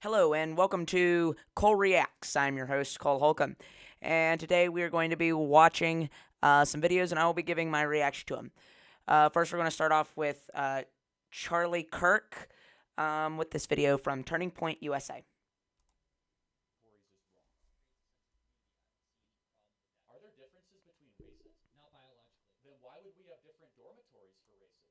Hello and welcome to Cole Reacts. I'm your host, Cole Holcomb, and today we are going to be watching some videos, and I will be giving my reaction to them. First, we're going to start off with Charlie Kirk with this video from Turning Point USA. Are there differences between races? Not biologically. Then why would we have different dormitories for races?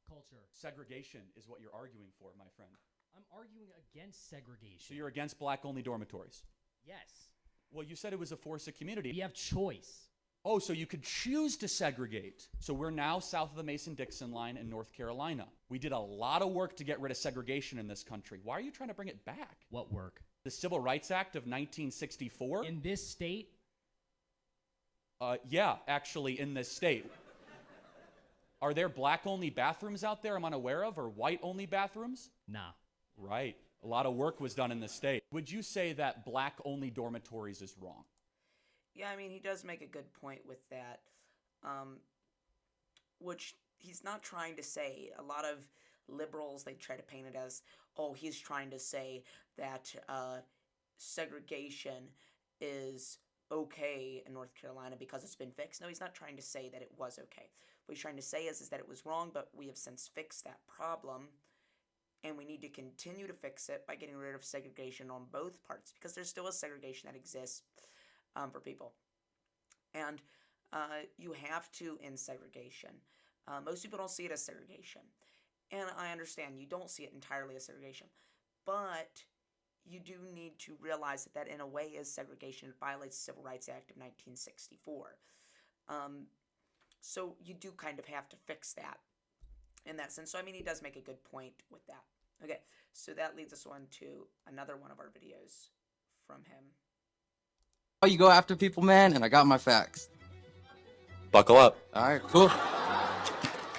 Culture. Segregation is what you're arguing for, my friend. I'm arguing against segregation. So you're against black-only dormitories? Yes. Well, you said it was a force of community. We have choice. Oh, so you could choose to segregate. So we're now south of the Mason-Dixon line in North Carolina. We did a lot of work to get rid of segregation in this country. Why are you trying to bring it back? What work? The Civil Rights Act of 1964? In this state? Yeah, actually, in this state. Are there black-only bathrooms out there I'm unaware of, or white-only bathrooms? Nah. Right. A lot of work was done in the state. Would you say that black-only dormitories is wrong? Yeah, I mean, he does make a good point with that, which he's not trying to say. A lot of liberals, they try to paint it as, oh, he's trying to say that segregation is okay in North Carolina because it's been fixed. No, he's not trying to say that it was okay. What he's trying to say is that it was wrong, but we have since fixed that problem, and we need to continue to fix it by getting rid of segregation on both parts, because there's still a segregation that exists for people. And you have to end segregation. Most people don't see it as segregation. And I understand you don't see it entirely as segregation. But you do need to realize that that in a way is segregation. It violates the Civil Rights Act of 1964. So you do kind of have to fix that in that sense. So I mean, he does make a good point with that. Okay, so that leads us on to another one of our videos from him. Oh, you go after people, man, and I got my facts. Buckle up. All right, cool.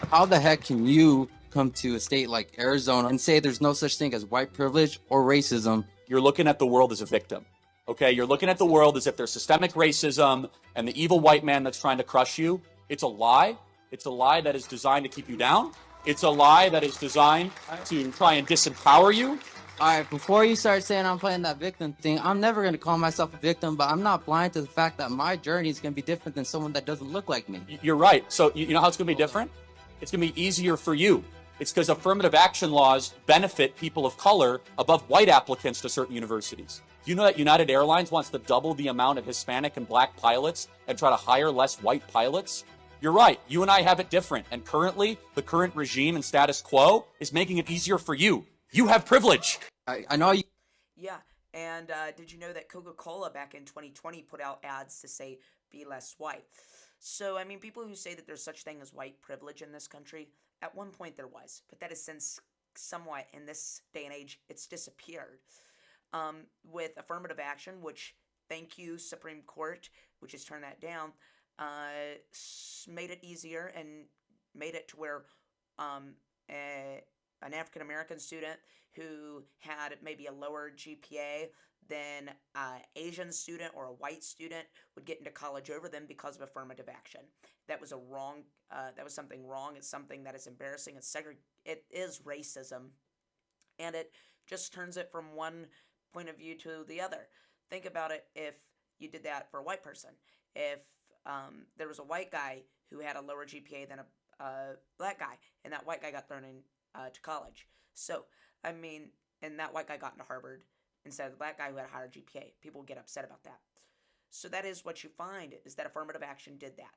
How the heck can you come to a state like Arizona and say there's no such thing as white privilege or racism? You're looking at the world as a victim. Okay, you're looking at the world as if there's systemic racism and the evil white man that's trying to crush you. It's a lie. It's a lie that is designed to keep you down. It's a lie that is designed to try and disempower you. All right, before you start saying I'm playing that victim thing, I'm never going to call myself a victim, but I'm not blind to the fact that my journey is going to be different than someone that doesn't look like me. You're right. So you know how it's going to be different? It's going to be easier for you. It's because affirmative action laws benefit people of color above white applicants to certain universities. Do you know that United Airlines wants to double the amount of Hispanic and black pilots and try to hire less white pilots? You're right. You and I have it different. And currently, the current regime and status quo is making it easier for you. You have privilege. I know you. Yeah, and did you know that Coca-Cola back in 2020 put out ads to say, be less white? So, I mean, people who say that there's such thing as white privilege in this country, at one point there was, but that has since somewhat, in this day and age, it's disappeared. With affirmative action, which, thank you, Supreme Court, which has turned that down, made it easier and made it to where an African-American student who had maybe a lower GPA than an Asian student or a white student would get into college over them because of affirmative action. That was a wrong, that was something wrong. It's something that is embarrassing. It is racism, and it just turns it from one point of view to the other. Think about it if you did that for a white person. If there was a white guy who had a lower GPA than a black guy, and that white guy got thrown in to college. So, I mean, and that white guy got into Harvard instead of the black guy who had a higher GPA. People get upset about that. So that is what you find, is that affirmative action did that.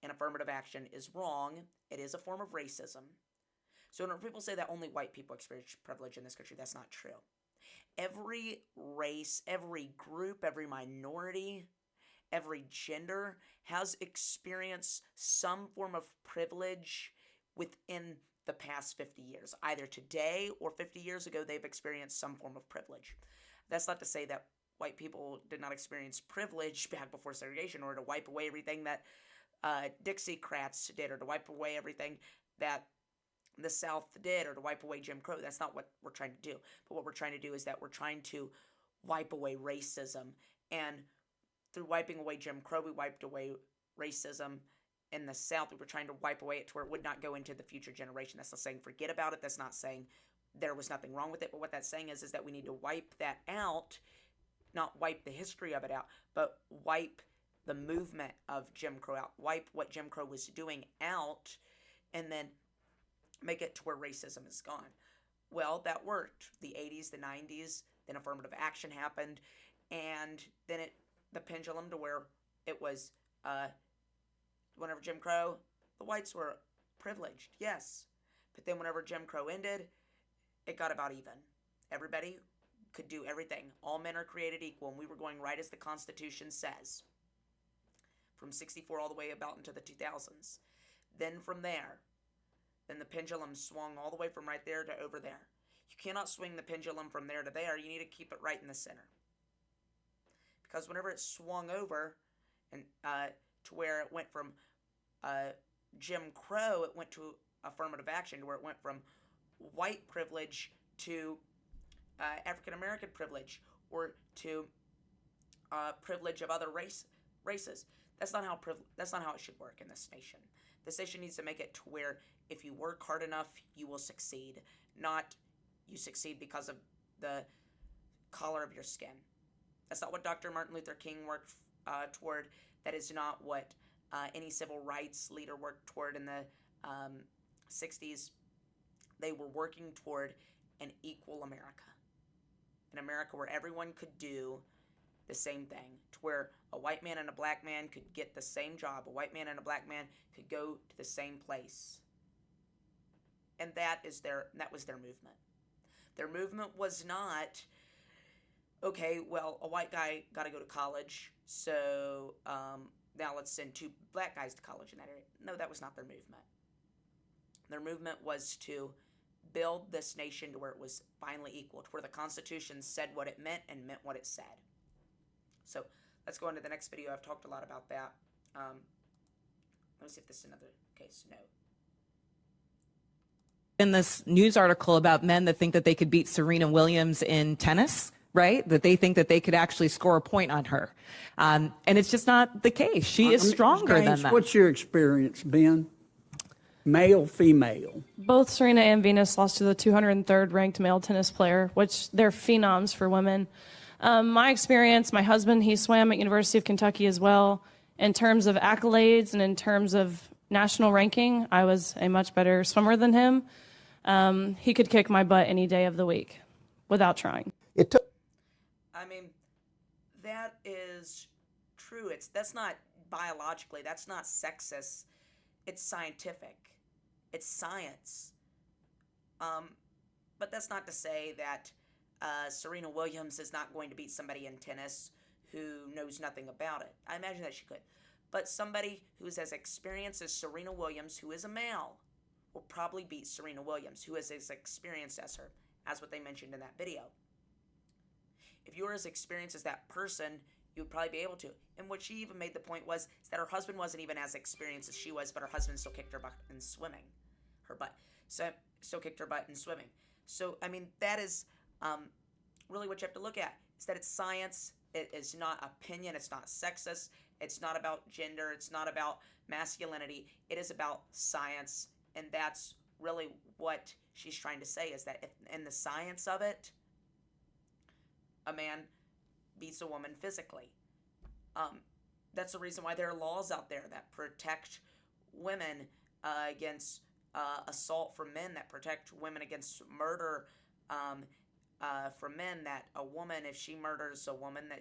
And affirmative action is wrong. It is a form of racism. So when people say that only white people experience privilege in this country, that's not true. Every race, every group, every minority, every gender has experienced some form of privilege within the past 50 years. Either today or 50 years ago, they've experienced some form of privilege. That's not to say that white people did not experience privilege back before segregation, or to wipe away everything that Dixiecrats did, or to wipe away everything that the South did, or to wipe away Jim Crow. That's not what we're trying to do. But what we're trying to do is that we're trying to wipe away racism. And through wiping away Jim Crow, we wiped away racism in the South. We were trying to wipe away it to where it would not go into the future generation. That's not saying forget about it. That's not saying there was nothing wrong with it. But what that's saying is that we need to wipe that out, not wipe the history of it out, but wipe the movement of Jim Crow out, wipe what Jim Crow was doing out, and then make it to where racism is gone. Well, that worked. The 80s, the 90s, then affirmative action happened, and then the pendulum to where it was, whenever Jim Crow, the whites were privileged, yes. But then whenever Jim Crow ended, it got about even. Everybody could do everything. All men are created equal, and we were going right as the Constitution says. From 64 all the way about into the 2000s. Then from there, then the pendulum swung all the way from right there to over there. You cannot swing the pendulum from there to there. You need to keep it right in the center. Because whenever it swung over and to where it went from Jim Crow, it went to affirmative action, to where it went from white privilege to African American privilege, or to privilege of other races. That's not how it should work in this nation. This nation needs to make it to where if you work hard enough, you will succeed. Not you succeed because of the color of your skin. That's not what Dr. Martin Luther King worked toward. That is not what any civil rights leader worked toward in the 60s. They were working toward an equal America. An America where everyone could do the same thing, to where a white man and a black man could get the same job. A white man and a black man could go to the same place. And that was their movement. Their movement was not, okay, well, a white guy got to go to college, so now let's send 2 black guys to college in that area. No, that was not their movement. Their movement was to build this nation to where it was finally equal, to where the Constitution said what it meant and meant what it said. So let's go on to the next video. I've talked a lot about that. Let me see if this is another case. No. In this news article about men that think that they could beat Serena Williams in tennis, right? That they think that they could actually score a point on her. And it's just not the case. She is stronger than that. What's your experience, Ben? Male, female? Both Serena and Venus lost to the 203rd ranked male tennis player, which they're phenoms for women. My experience, my husband, he swam at University of Kentucky as well. In terms of accolades and in terms of national ranking, I was a much better swimmer than him. He could kick my butt any day of the week without trying. I mean, that is true. That's not biologically, that's not sexist. It's scientific. It's science. But that's not to say that Serena Williams is not going to beat somebody in tennis who knows nothing about it. I imagine that she could. But somebody who's as experienced as Serena Williams, who is a male, will probably beat Serena Williams, who is as experienced as her, as what they mentioned in that video. If you were as experienced as that person, you would probably be able to. And what she even made the point was that her husband wasn't even as experienced as she was, but her husband still kicked her butt in swimming. Still kicked her butt in swimming. So, I mean, that is really what you have to look at, is that it's science. It is not opinion. It's not sexist. It's not about gender. It's not about masculinity. It is about science. And that's really what she's trying to say, is that in the science of it, a man beats a woman physically. That's the reason why there are laws out there that protect women against assault from men, that protect women against murder from men. That a woman, if she murders a woman, that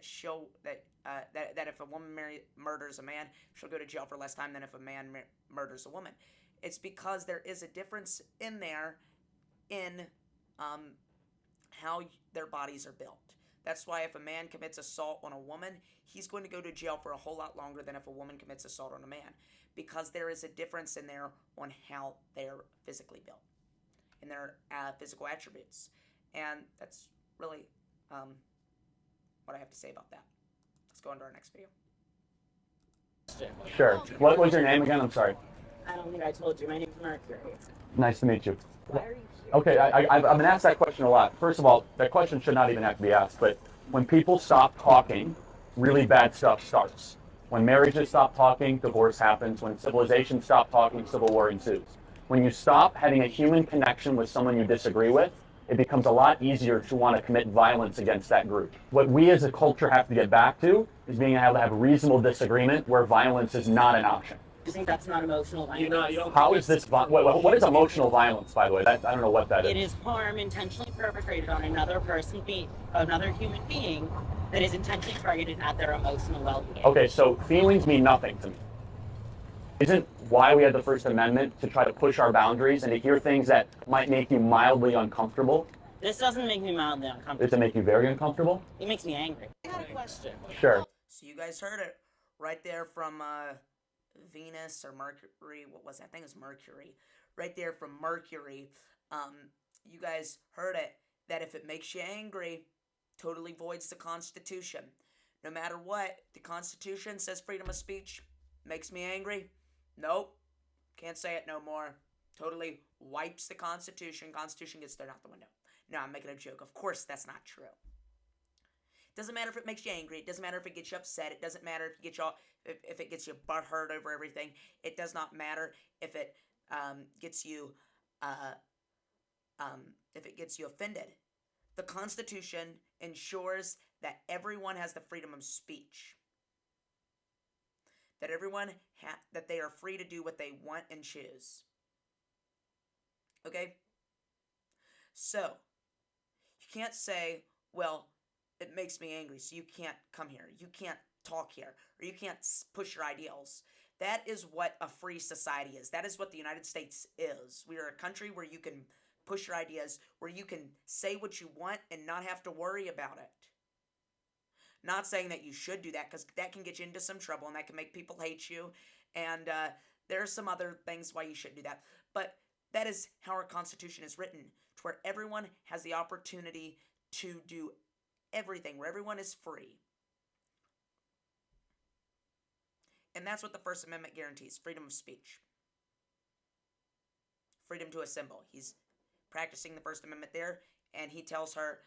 if a woman murders a man, she'll go to jail for less time than if a man murders a woman. It's because there is a difference in there in how their bodies are built. That's why if a man commits assault on a woman, he's going to go to jail for a whole lot longer than if a woman commits assault on a man, because there is a difference in there on how they're physically built, in their physical attributes. And that's really what I have to say about that. Let's go on to our next video. Sure. What was your name again? I'm sorry. I don't think I told you. My name's Mercury. Nice to meet you. Why are you here? Okay, I've been asked that question a lot. First of all, that question should not even have to be asked, but when people stop talking, really bad stuff starts. When marriages stop talking, divorce happens. When civilizations stop talking, civil war ensues. When you stop having a human connection with someone you disagree with, it becomes a lot easier to want to commit violence against that group. What we as a culture have to get back to is being able to have reasonable disagreement where violence is not an option. You think that's not emotional violence? How is this, what is emotional violence, by the way? I don't know what that is. It is harm intentionally perpetrated on another another human being that is intentionally targeted at their emotional well-being. Okay, so feelings mean nothing to me. Isn't why we had the First Amendment to try to push our boundaries and to hear things that might make you mildly uncomfortable? This doesn't make me mildly uncomfortable. Does it make you very uncomfortable? It makes me angry. I got a question. Sure. So you guys heard it right there from Venus or Mercury. What was that? I think it was Mercury. Right there from Mercury. You guys heard it, that if it makes you angry, totally voids the Constitution. No matter what, the Constitution says freedom of speech. Makes me angry? Nope. Can't say it no more. Totally wipes the Constitution. Constitution gets thrown out the window. No, I'm making a joke. Of course that's not true. Doesn't matter if it makes you angry. It doesn't matter if it gets you upset. It doesn't matter if it gets you butthurt over everything. It does not matter if it gets you offended. The Constitution ensures that everyone has the freedom of speech. That everyone that they are free to do what they want and choose. Okay? So, you can't say, well, it makes me angry, so you can't come here. You can't talk here. Or you can't push your ideals. That is what a free society is. That is what the United States is. We are a country where you can push your ideas, where you can say what you want and not have to worry about it. Not saying that you should do that, because that can get you into some trouble and that can make people hate you. And there are some other things why you shouldn't do that. But that is how our Constitution is written, to where everyone has the opportunity to do everything, where everyone is free. And that's what the First Amendment guarantees, freedom of speech. Freedom to assemble. He's practicing the First Amendment there, and he tells her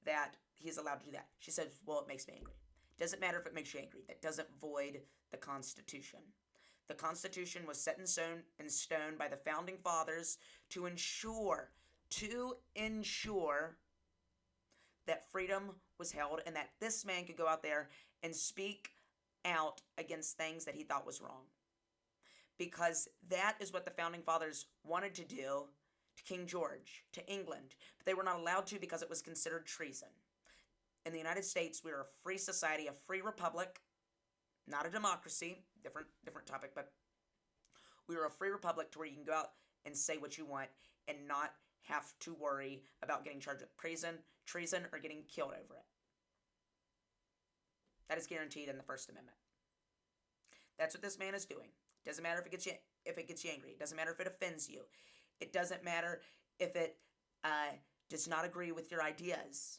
that he's allowed to do that. She says, well, it makes me angry. Doesn't matter if it makes you angry. That doesn't void the Constitution. The Constitution was set in stone by the Founding Fathers to ensure that freedom was held and that this man could go out there and speak out against things that he thought was wrong. Because that is what the Founding Fathers wanted to do to King George, to England, but they were not allowed to because it was considered treason. In the United States, we are a free society, a free republic, not a democracy, different topic, but we are a free republic to where you can go out and say what you want and not have to worry about getting charged with treason, or getting killed over it. That is guaranteed in the First Amendment. That's what this man is doing. Doesn't matter if it gets you angry. It doesn't matter if it offends you. It doesn't matter if it does not agree with your ideas.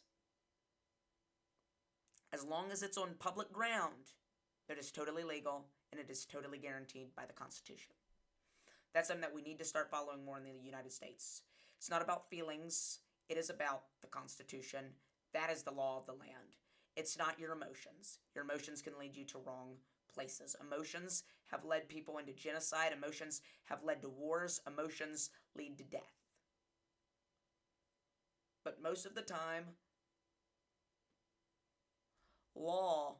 As long as it's on public ground, it is totally legal and it is totally guaranteed by the Constitution. That's something that we need to start following more in the United States. It's not about feelings. It is about the Constitution. That is the law of the land. It's not your emotions. Your emotions can lead you to wrong places. Emotions have led people into genocide. Emotions have led to wars. Emotions lead to death. But most of the time, law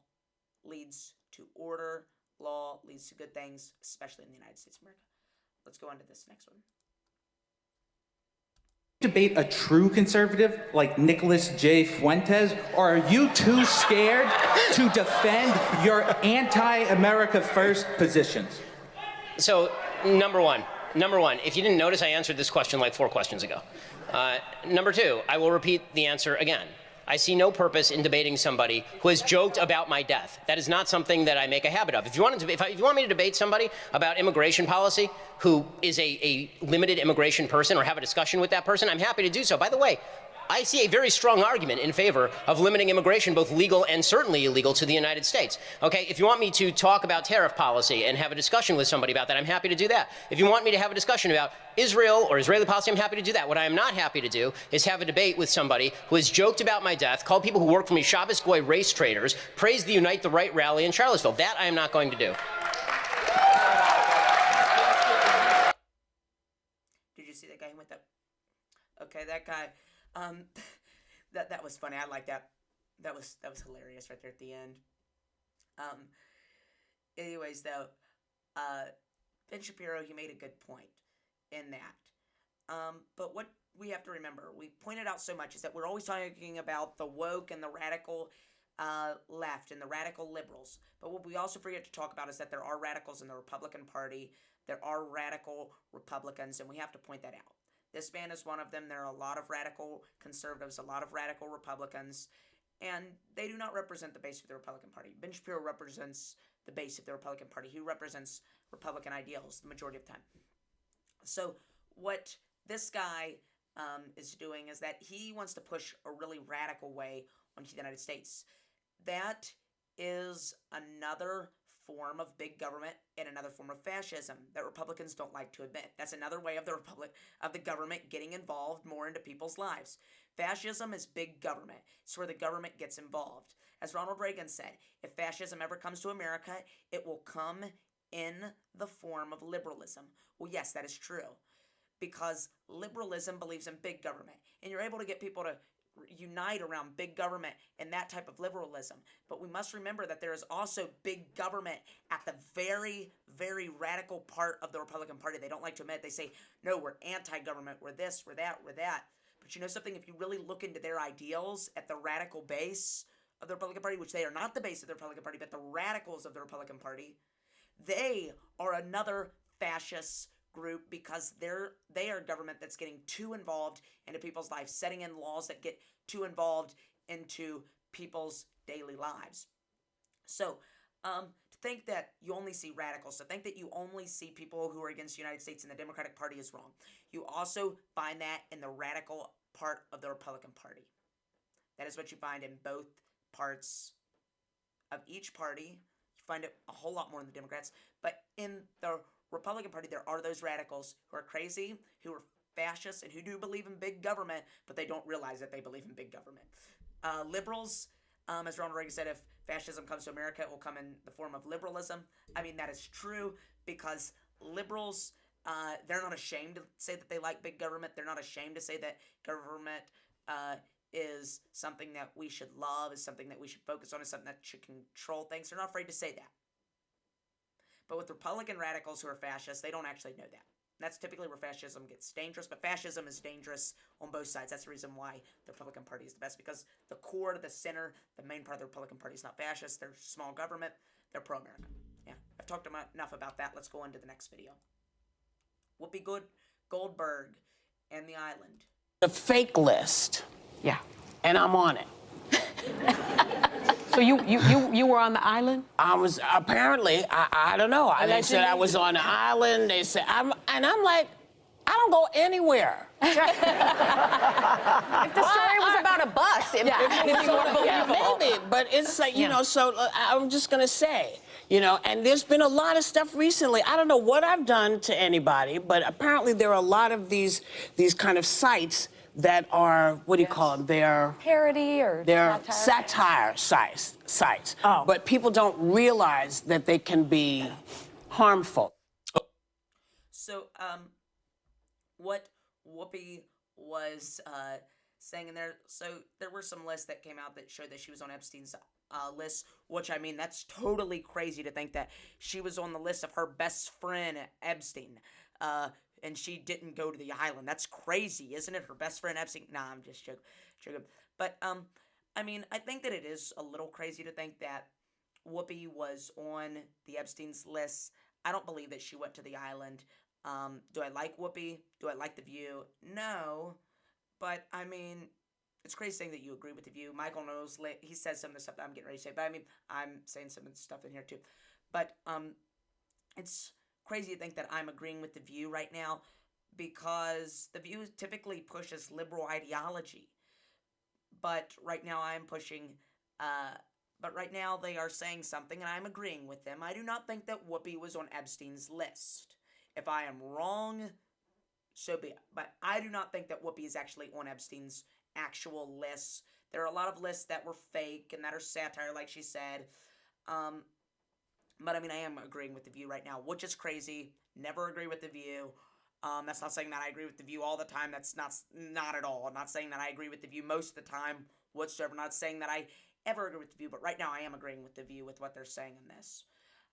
leads to order. Law leads to good things, especially in the United States of America. Let's go on to this next one. Debate a true conservative like Nicholas J. Fuentes, or are you too scared to defend your anti-America first positions? So, number one, if you didn't notice, I answered this question like 4 questions ago. Number 2, I will repeat the answer again. I see no purpose in debating somebody who has joked about my death. That is not something that I make a habit of. If you want me to debate somebody about immigration policy who is a limited immigration person, or have a discussion with that person, I'm happy to do so. By the way, I see a very strong argument in favor of limiting immigration, both legal and certainly illegal, to the United States. Okay, if you want me to talk about tariff policy and have a discussion with somebody about that, I'm happy to do that. If you want me to have a discussion about Israel or Israeli policy, I'm happy to do that. What I am not happy to do is have a debate with somebody who has joked about my death, called people who work for me Shabbos Goy race traders, praised the Unite the Right rally in Charlottesville. That I am not going to do. Did you see that guy who went up? Okay, that guy. Um, that was funny. I like that. That was hilarious right there at the end. Um, anyways, though, Ben Shapiro, he made a good point in that. But what we have to remember, we pointed out so much, is that we're always talking about the woke and the radical left and the radical liberals. But what we also forget to talk about is that there are radicals in the Republican Party. There are radical Republicans, and we have to point that out. This man is one of them. There are a lot of radical conservatives, a lot of radical Republicans, and they do not represent the base of the Republican Party. Ben Shapiro represents the base of the Republican Party. He represents Republican ideals the majority of the time. So what this guy is doing is that he wants to push a really radical way onto the United States. That is another form of big government and another form of fascism that Republicans don't like to admit. That's another way of the government getting involved more into people's lives. Fascism is big government. It's where the government gets involved. As Ronald Reagan said, if fascism ever comes to America, it will come in the form of liberalism. Well, yes, that is true, because liberalism believes in big government, and you're able to get people to unite around big government and that type of liberalism. But we must remember that there is also big government at the very, very radical part of the Republican Party. They don't like to admit. They say, no, we're anti-government, we're this, we're that, we're that. But you know something? If you really look into their ideals at the radical base of the Republican Party, which they are not the base of the Republican Party, but the radicals of the Republican Party, they are another fascist group, because they are government that's getting too involved into people's lives, setting in laws that get too involved into people's daily lives. So to think that you only see radicals, to think that you only see people who are against the United States in the Democratic Party is wrong. You also find that in the radical part of the Republican Party. That is what you find in both parts of each party. You find it a whole lot more in the Democrats, but in the Republican Party, there are those radicals who are crazy, who are fascists, and who do believe in big government, but they don't realize that they believe in big government. Liberals, as Ronald Reagan said, if fascism comes to America, it will come in the form of liberalism. I mean, that is true, because liberals, they're not ashamed to say that they like big government. They're not ashamed to say that government is something that we should love, is something that we should focus on, is something that should control things. They're not afraid to say that. But with Republican radicals who are fascists, they don't actually know that. That's typically where fascism gets dangerous, but fascism is dangerous on both sides. That's the reason why the Republican Party is the best, because the core, the center, the main part of the Republican Party is not fascist. They're small government. They're pro-America. Yeah, I've talked enough about that. Let's go on to the next video. Whoopi Goldberg and the Island. The fake list. Yeah. And I'm on it. So you were on the island? I was, apparently, I don't know. They said I was on the island. They said, I'm like, I don't go anywhere. If the story was about a bus, it's more believable. Maybe, but it's like, you know, so I'm just going to say, you know, and there's been a lot of stuff recently. I don't know what I've done to anybody, but apparently there are a lot of these kind of sites that are, what do you call them? They're parody or they're satire sites. Oh. But people don't realize that they can be harmful. So, what Whoopi was saying in there, so there were some lists that came out that showed that she was on Epstein's list, which, I mean, that's totally crazy to think that she was on the list of her best friend, Epstein, and she didn't go to the island. That's crazy, isn't it? Her best friend, Epstein. Nah, I'm just joking. But, I mean, I think that it is a little crazy to think that Whoopi was on the Epstein's list. I don't believe that she went to the island. Do I like Whoopi? Do I like The View? No. But, I mean, it's crazy saying that you agree with The View. Michael Knowles, he says some of the stuff that I'm getting ready to say. But, I mean, I'm saying some of the stuff in here, too. But, it's crazy to think that I'm agreeing with The View right now, because The View typically pushes liberal ideology. But right now I'm pushing, but right now they are saying something and I'm agreeing with them. I do not think that Whoopi was on Epstein's list. If I am wrong, so be it. But I do not think that Whoopi is actually on Epstein's actual lists. There are a lot of lists that were fake and that are satire, like she said. But I mean, I am agreeing with The View right now, which is crazy. Never agree with The View. That's not saying that I agree with the view all the time. That's not at all. I'm not saying that I agree with the view most of the time whatsoever. I'm not saying that I ever agree with the view, but right now I am agreeing with the view with what they're saying in this.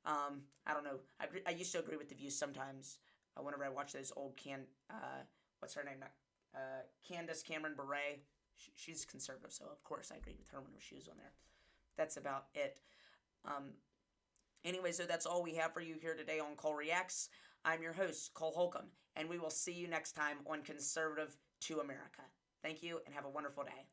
I don't know. I used to agree with the view sometimes whenever I watch those old what's her name? Candace Cameron Bure. She's conservative, so of course I agreed with her when she was on there. That's about it. Anyway, so that's all we have for you here today on Cole Reacts. I'm your host, Cole Holcomb, and we will see you next time on Conservative to America. Thank you, and have a wonderful day.